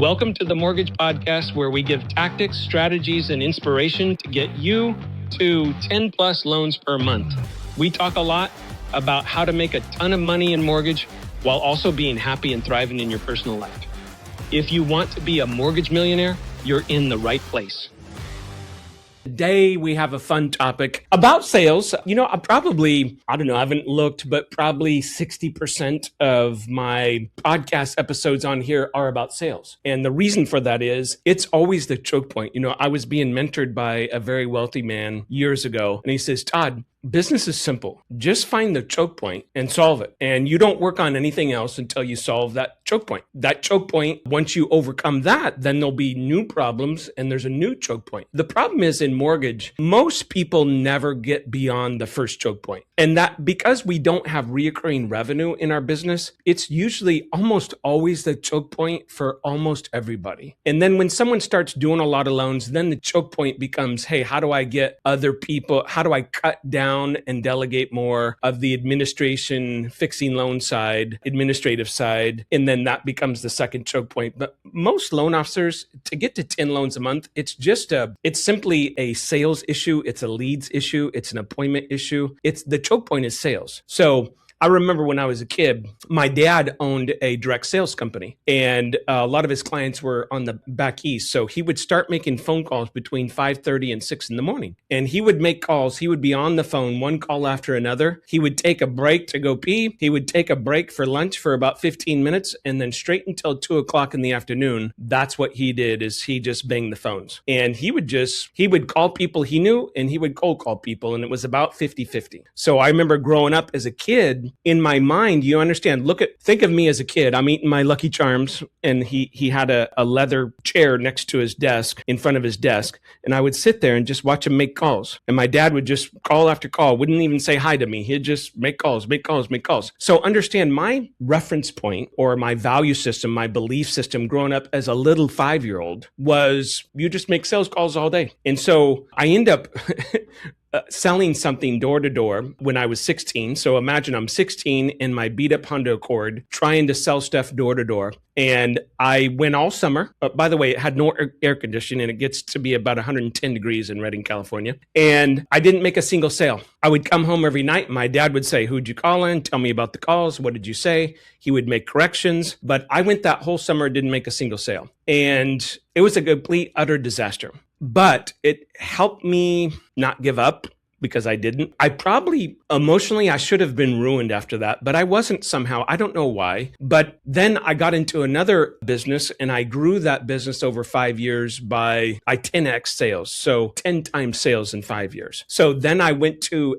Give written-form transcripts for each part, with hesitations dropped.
Welcome to the Mortgage Podcast, where we give tactics, strategies, and inspiration to get you to 10 plus loans per month. We talk a lot about how to make a ton of money in mortgage while also being happy and thriving in your personal life. If you want to be a mortgage millionaire, you're in the right place. Today, we have a fun topic about sales. I haven't looked, but probably 60% of my podcast episodes on here are about sales. And the reason for that is it's always the choke point. I was being mentored by a very wealthy man years ago, and he says, Todd, business is simple. Just find the choke point and solve it. And you don't work on anything else until you solve that choke point. That choke point, once you overcome that, then there'll be new problems and there's a new choke point. The problem is in mortgage, most people never get beyond the first choke point. And that because we don't have reoccurring revenue in our business, it's usually almost always the choke point for almost everybody. And then when someone starts doing a lot of loans, then the choke point becomes, hey, how do I get other people? How do I cut down and delegate more of the administration, fixing loan side, administrative side? And then that becomes the second choke point. But most loan officers, to get to 10 loans a month, it's simply a sales issue. It's a leads issue. It's an appointment issue. The choke point is sales. So I remember when I was a kid, my dad owned a direct sales company, and a lot of his clients were on the back east. So he would start making phone calls between 5:30 and 6 in the morning. And he would make calls. He would be on the phone, one call after another. He would take a break to go pee. He would take a break for lunch for about 15 minutes, and then straight until 2 o'clock in the afternoon, that's what he did, is he just banged the phones. And he would call people he knew, and he would cold call people, and it was about 50-50. So I remember growing up as a kid, in my mind, you understand, think of me as a kid. I'm eating my Lucky Charms, and he had a leather chair next to his desk, in front of his desk. And I would sit there and just watch him make calls. And my dad would just call after call, wouldn't even say hi to me. He'd just make calls. So understand, my reference point or my value system, my belief system growing up as a little 5-year-old was you just make sales calls all day. And so I end up selling something door to door when I was 16. So imagine I'm 16 in my beat up Honda Accord trying to sell stuff door to door. And I went all summer. By the way, it had no air conditioning, and it gets to be about 110 degrees in Redding, California. And I didn't make a single sale. I would come home every night. My dad would say, who'd you call in? Tell me about the calls. What did you say? He would make corrections. But I went that whole summer, didn't make a single sale. And it was a complete, utter disaster. But it helped me not give up, because I didn't. I probably emotionally, I should have been ruined after that, but I wasn't somehow. I don't know why. But then I got into another business, and I grew that business over 5 years by 10x sales. So 10 times sales in 5 years. So then I went to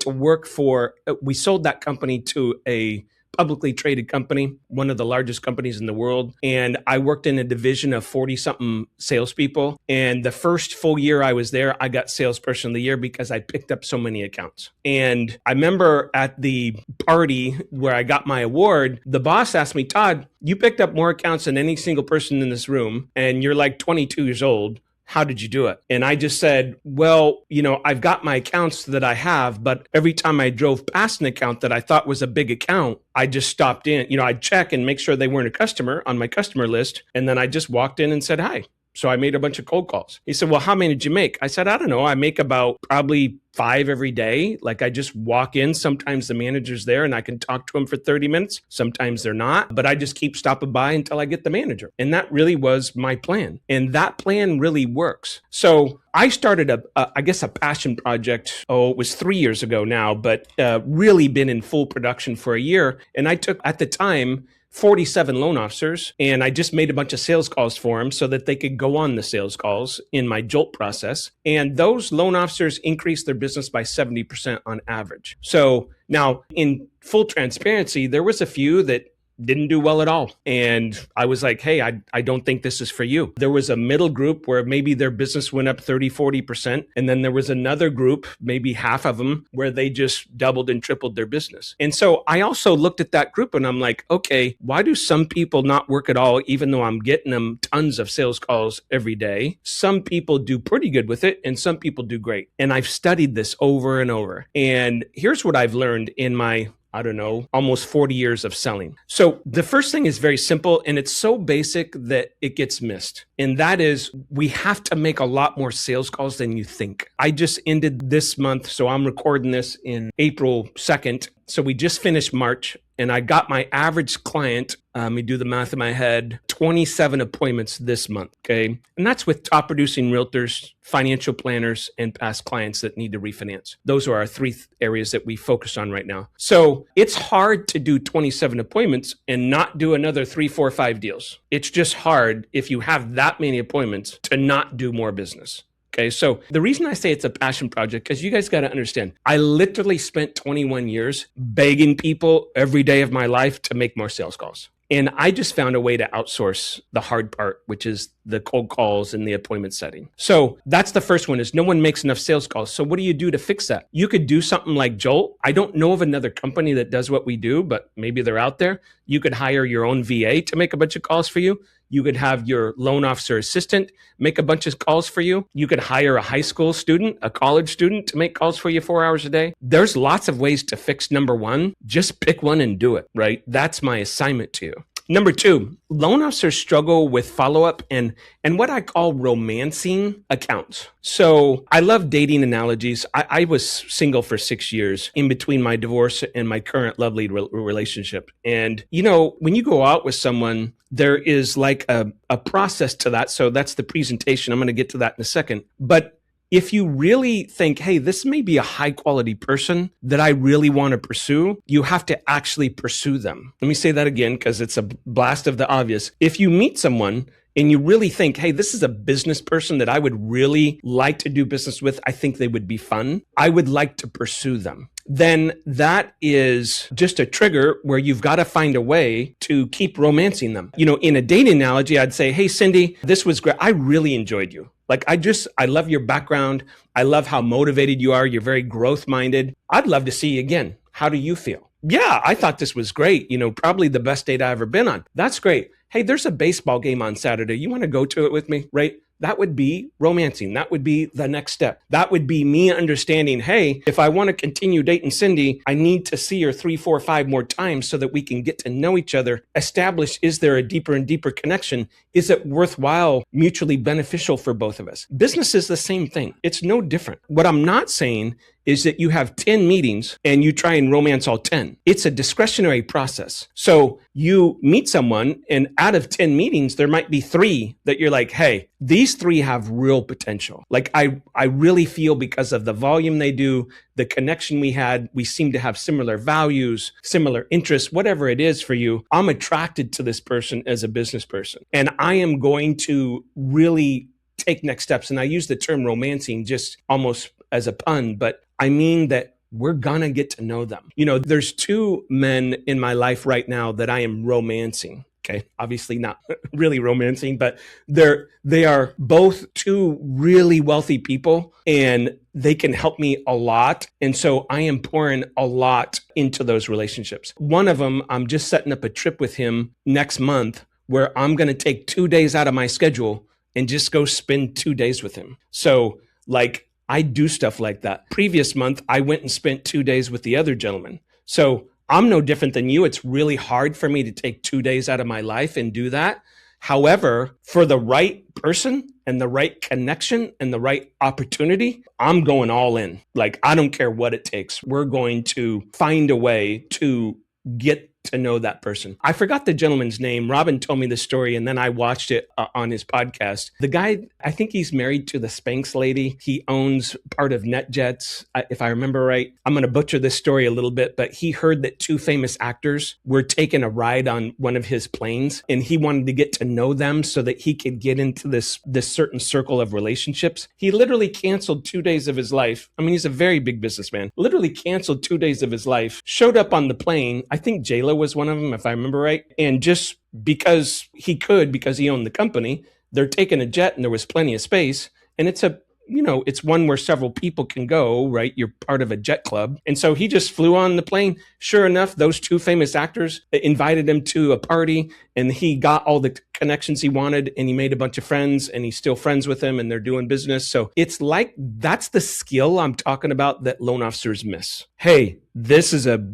work for, we sold that company to a publicly traded company, one of the largest companies in the world. And I worked in a division of 40-something salespeople. And the first full year I was there, I got salesperson of the year because I picked up so many accounts. And I remember at the party where I got my award, the boss asked me, Todd, you picked up more accounts than any single person in this room, and you're like 22 years old. How did you do it? And I just said, well, I've got my accounts that I have, but every time I drove past an account that I thought was a big account, I just stopped in. I'd check and make sure they weren't a customer on my customer list. And then I just walked in and said, hi. So I made a bunch of cold calls. He said, well, how many did you make? I said, I don't know. I make about probably 5 every day. Like, I just walk in. Sometimes the manager's there and I can talk to him for 30 minutes. Sometimes they're not, but I just keep stopping by until I get the manager. And that really was my plan. And that plan really works. So I started a passion project. It was 3 years ago now, but really been in full production for a year. And I took, at the time, 47 loan officers, and I just made a bunch of sales calls for them so that they could go on the sales calls in my Jolt process. And those loan officers increased their business by 70% on average. So now, in full transparency, there was a few that didn't do well at all. And I was like, hey, I don't think this is for you. There was a middle group where maybe their business went up 30-40%. And then there was another group, maybe half of them, where they just doubled and tripled their business. And so I also looked at that group and I'm like, okay, why do some people not work at all, even though I'm getting them tons of sales calls every day? Some people do pretty good with it and some people do great. And I've studied this over and over. And here's what I've learned in my I don't know, almost 40 years of selling. So the first thing is very simple, and it's so basic that it gets missed. And that is, we have to make a lot more sales calls than you think. I just ended this month, so I'm recording this in April 2nd. So we just finished March, and I got my average client, let me do the math in my head, 27 appointments this month, okay? And that's with top producing realtors, financial planners, and past clients that need to refinance. Those are our three areas that we focus on right now. So it's hard to do 27 appointments and not do another 3, 4, 5 deals. It's just hard if you have that many appointments to not do more business. Okay, so the reason I say it's a passion project, because you guys got to understand, I literally spent 21 years begging people every day of my life to make more sales calls. And I just found a way to outsource the hard part, which is the cold calls and the appointment setting. So that's the first one, is no one makes enough sales calls. So what do you do to fix that? You could do something like Jolt. I don't know of another company that does what we do, but maybe they're out there. You could hire your own VA to make a bunch of calls for you. You could have your loan officer assistant make a bunch of calls for you. You could hire a high school student, a college student to make calls for you 4 hours a day. There's lots of ways to fix number one. Just pick one and do it, right? That's my assignment to you. Number two, loan officers struggle with follow-up and what I call romancing accounts. So I love dating analogies. I was single for 6 years in between my divorce and my current lovely relationship. And, you know, when you go out with someone, there is like a process to that. So that's the presentation. I'm going to get to that in a second. But if you really think, hey, this may be a high quality person that I really want to pursue, you have to actually pursue them. Let me say that again, because it's a blast of the obvious. If you meet someone and you really think, hey, this is a business person that I would really like to do business with, I think they would be fun, I would like to pursue them, then that is just a trigger where you've got to find a way to keep romancing them. You know, in a dating analogy, I'd say, hey, Cindy, this was great. I really enjoyed you. Like, I love your background. I love how motivated you are. You're very growth minded. I'd love to see you again. How do you feel? Yeah, I thought this was great. You know, probably the best date I've ever been on. That's great. Hey, there's a baseball game on Saturday. You want to go to it with me? Right? That would be romancing. That would be the next step. That would be me understanding, hey, if I want to continue dating Cindy, I need to see her 3, 4, 5 more times so that we can get to know each other, establish, is there a deeper and deeper connection? Is it worthwhile, mutually beneficial for both of us? Business is the same thing. It's no different. What I'm not saying is that you have 10 meetings and you try and romance all 10. It's a discretionary process. So you meet someone and out of 10 meetings, there might be 3 that you're like, hey, these 3 have real potential. Like I really feel because of the volume they do, the connection we had, we seem to have similar values, similar interests, whatever it is for you. I'm attracted to this person as a business person. And I am going to really take next steps. And I use the term romancing just almost as a pun, but I mean that we're gonna get to know them. You know, there's 2 men in my life right now that I am romancing. Okay, obviously not really romancing, but they are both 2 really wealthy people and they can help me a lot. And so I am pouring a lot into those relationships. One of them, I'm just setting up a trip with him next month where I'm gonna take 2 days out of my schedule and just go spend 2 days with him. So like, I do stuff like that. Previous month, I went and spent 2 days with the other gentleman. So I'm no different than you. It's really hard for me to take 2 days out of my life and do that. However, for the right person and the right connection and the right opportunity, I'm going all in. Like, I don't care what it takes. We're going to find a way to get to know that person. I forgot the gentleman's name. Robin told me the story and then I watched it on his podcast. The guy, I think he's married to the Spanx lady. He owns part of NetJets, if I remember right. I'm going to butcher this story a little bit, but he heard that 2 famous actors were taking a ride on one of his planes and he wanted to get to know them so that he could get into this certain circle of relationships. He literally canceled 2 days of his life. I mean, he's a very big businessman. Literally canceled 2 days of his life, showed up on the plane. I think J.Lo was one of them, if I remember right. And just because he could, because he owned the company, they're taking a jet and there was plenty of space. And it's it's one where several people can go, right? You're part of a jet club. And so he just flew on the plane. Sure enough, those 2 famous actors invited him to a party and he got all the connections he wanted and he made a bunch of friends and he's still friends with them and they're doing business. So it's like, that's the skill I'm talking about that loan officers miss. Hey, this is a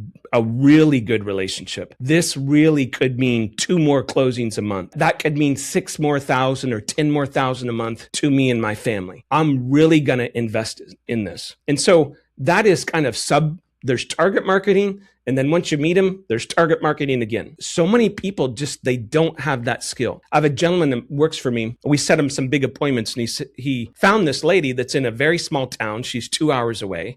really good relationship. This really could mean 2 more closings a month. That could mean 6 more thousand or 10 more thousand a month to me and my family. I'm really going to invest in this. And so that is kind of there's target marketing. And then once you meet them, there's target marketing again. So many people they don't have that skill. I have a gentleman that works for me. We set him some big appointments, and he found this lady that's in a very small town. She's 2 hours away,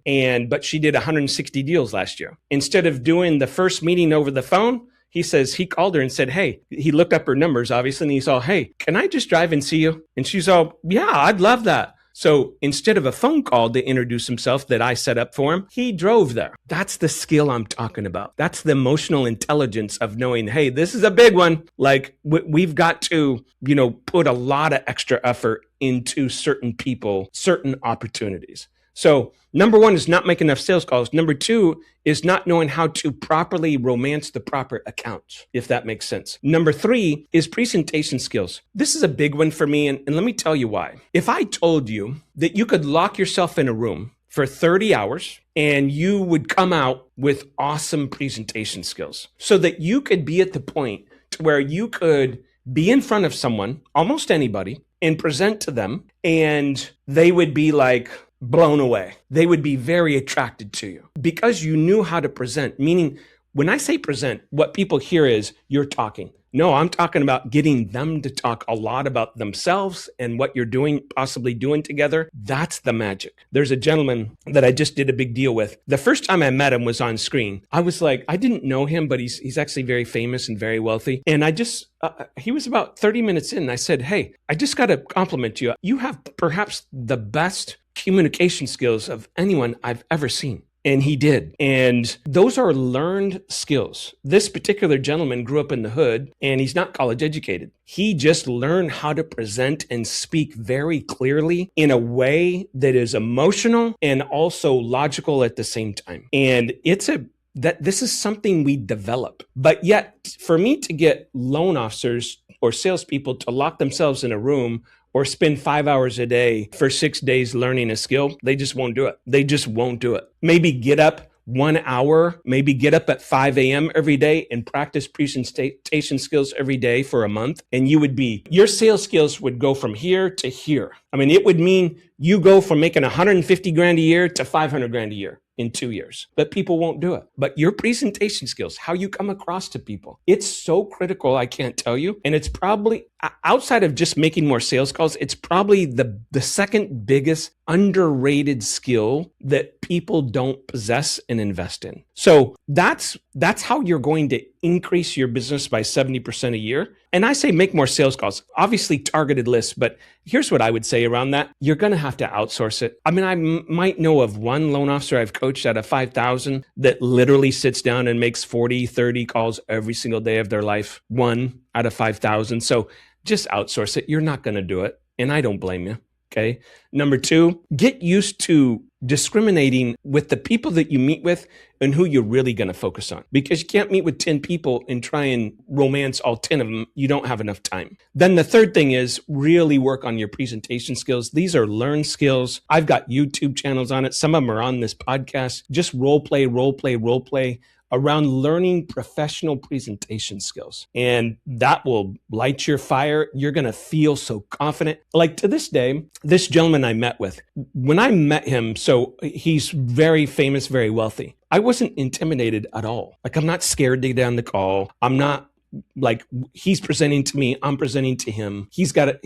but she did 160 deals last year. Instead of doing the first meeting over the phone, he says he called her and said, hey, he looked up her numbers, obviously, and he's all, hey, can I just drive and see you? And she's all, yeah, I'd love that. So instead of a phone call to introduce himself that I set up for him, he drove there. That's the skill I'm talking about. That's the emotional intelligence of knowing, hey, this is a big one. Like we've got to, put a lot of extra effort into certain people, certain opportunities. So number 1 is not making enough sales calls. Number 2 is not knowing how to properly romance the proper accounts, if that makes sense. Number 3 is presentation skills. This is a big one for me, and let me tell you why. If I told you that you could lock yourself in a room for 30 hours and you would come out with awesome presentation skills so that you could be at the point to where you could be in front of someone, almost anybody, and present to them, and they would be like, blown away. They would be very attracted to you because you knew how to present. Meaning, when I say present, what people hear is you're talking. No, I'm talking about getting them to talk a lot about themselves and what you're possibly doing together. That's the magic. There's a gentleman that I just did a big deal with. The first time I met him was on screen. I was like, I didn't know him, but he's actually very famous and very wealthy. And he was about 30 minutes in. And I said, hey, I just got to compliment you. You have perhaps the best communication skills of anyone I've ever seen. And he did. And those are learned skills. This particular gentleman grew up in the hood and he's not college educated. He just learned how to present and speak very clearly in a way that is emotional and also logical at the same time. And this is something we develop. But yet, for me to get loan officers or salespeople to lock themselves in a room or spend 5 hours a day for 6 days learning a skill, they just won't do it. They just won't do it. Maybe get up 1 hour, maybe get up at 5 a.m. every day and practice presentation skills every day for a month. And your sales skills would go from here to here. I mean, it would mean you go from making 150 grand a year to 500 grand a year in 2 years, but people won't do it. But your presentation skills, how you come across to people, it's so critical. I can't tell you. And it's probably outside of just making more sales calls, it's probably the second biggest underrated skill that people don't possess and invest in. So that's how you're going to increase your business by 70% a year. And I say make more sales calls, obviously targeted lists, but here's what I would say around that. You're going to have to outsource it. I mean, I might know of one loan officer I've coached out of 5,000 that literally sits down and makes 40, 30 calls every single day of their life. 1 out of 5,000. So just outsource it. You're not going to do it. And I don't blame you. Okay. Number 2, get used to discriminating with the people that you meet with and who you're really going to focus on, because you can't meet with 10 people and try and romance all 10 of them. You don't have enough time. Then the third thing is really work on your presentation skills. These are learned skills. I've got YouTube channels on it. Some of them are on this podcast. Just role play around learning professional presentation skills. And that will light your fire. You're going to feel so confident. Like to this day, this gentleman I met with, when I met him, so he's very famous, very wealthy. I wasn't intimidated at all. Like I'm not scared to get on the call. I'm not like he's presenting to me, I'm presenting to him. He's got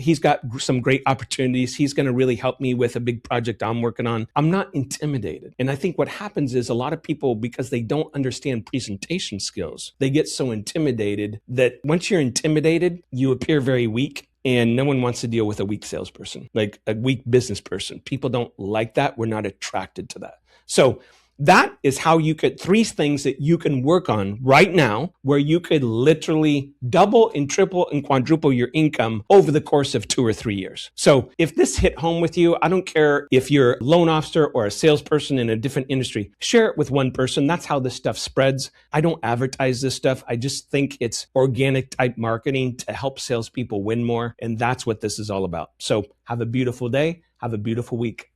some great opportunities. He's going to really help me with a big project I'm working on. I'm not intimidated. And I think what happens is a lot of people, because they don't understand presentation skills, they get so intimidated that once you're intimidated, you appear very weak. And no one wants to deal with a weak salesperson, like a weak business person. People don't like that. We're not attracted to that. So that is how you could 3 things that you can work on right now where you could literally double and triple and quadruple your income over the course of 2 or 3 years. So if this hit home with you, I don't care if you're a loan officer or a salesperson in a different industry, share it with one person. That's how this stuff spreads. I don't advertise this stuff. I just think it's organic type marketing to help salespeople win more. And that's what this is all about. So have a beautiful day. Have a beautiful week.